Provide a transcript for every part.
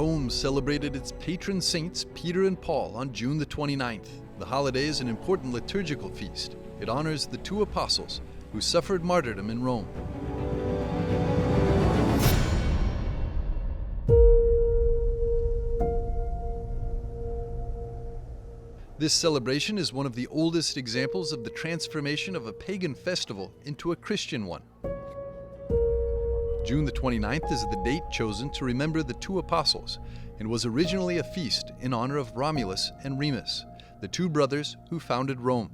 Rome celebrated its patron saints Peter and Paul on June the 29th. The holiday is an important liturgical feast. It honors the two apostles who suffered martyrdom in Rome. This celebration is one of the oldest examples of the transformation of a pagan festival into a Christian one. June the 29th is the date chosen to remember the two apostles and was originally a feast in honor of Romulus and Remus, the two brothers who founded Rome.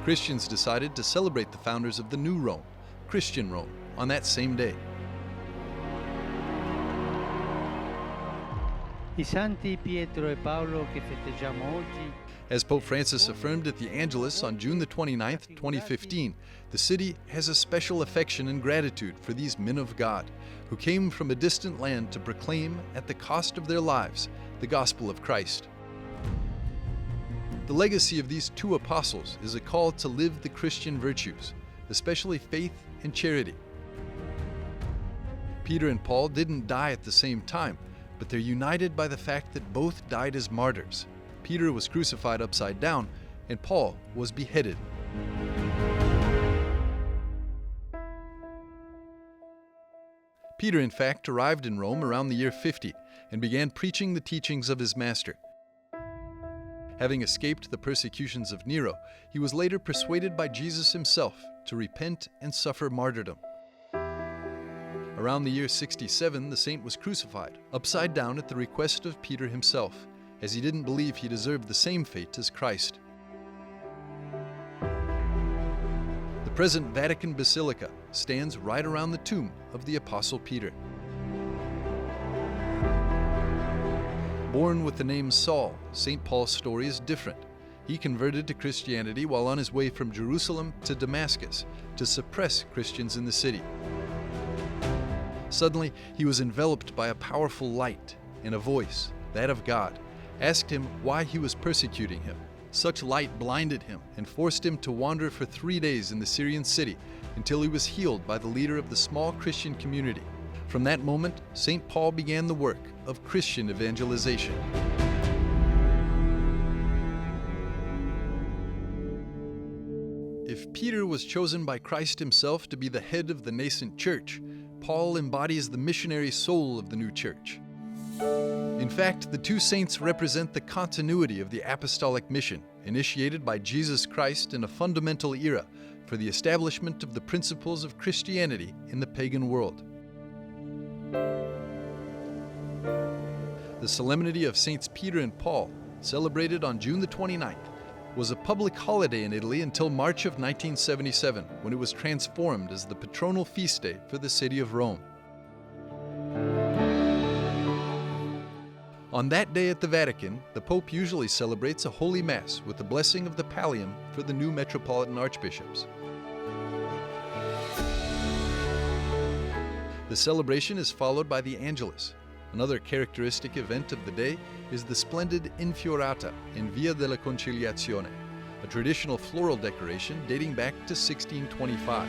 Christians decided to celebrate the founders of the new Rome, Christian Rome, on that same day. I Santi Pietro e Paolo che festeggiamo oggi. As Pope Francis affirmed at the Angelus on June the 29th, 2015, the city has a special affection and gratitude for these men of God who came from a distant land to proclaim, at the cost of their lives, the gospel of Christ. The legacy of these two apostles is a call to live the Christian virtues, especially faith and charity. Peter and Paul didn't die at the same time, but they're united by the fact that both died as martyrs. Peter was crucified upside down, and Paul was beheaded. Peter, in fact, arrived in Rome around the year 50 and began preaching the teachings of his master. Having escaped the persecutions of Nero, he was later persuaded by Jesus himself to repent and suffer martyrdom. Around the year 67, the saint was crucified, upside down at the request of Peter himself, as he didn't believe he deserved the same fate as Christ. The present Vatican Basilica stands right around the tomb of the Apostle Peter. Born with the name Saul, St. Paul's story is different. He converted to Christianity while on his way from Jerusalem to Damascus to suppress Christians in the city. Suddenly, he was enveloped by a powerful light, and a voice, that of God, asked him why he was persecuting him. Such light blinded him and forced him to wander for 3 days in the Syrian city until he was healed by the leader of the small Christian community. From that moment, St. Paul began the work of Christian evangelization. If Peter was chosen by Christ himself to be the head of the nascent church, Paul embodies the missionary soul of the new church. In fact, the two saints represent the continuity of the apostolic mission initiated by Jesus Christ in a fundamental era for the establishment of the principles of Christianity in the pagan world. The solemnity of Saints Peter and Paul, celebrated on June the 29th, was a public holiday in Italy until March of 1977, when it was transformed as the patronal feast day for the city of Rome. On that day at the Vatican, the Pope usually celebrates a Holy Mass with the blessing of the pallium for the new metropolitan archbishops. The celebration is followed by the Angelus. Another characteristic event of the day is the splendid Infiorata in Via della Conciliazione, a traditional floral decoration dating back to 1625.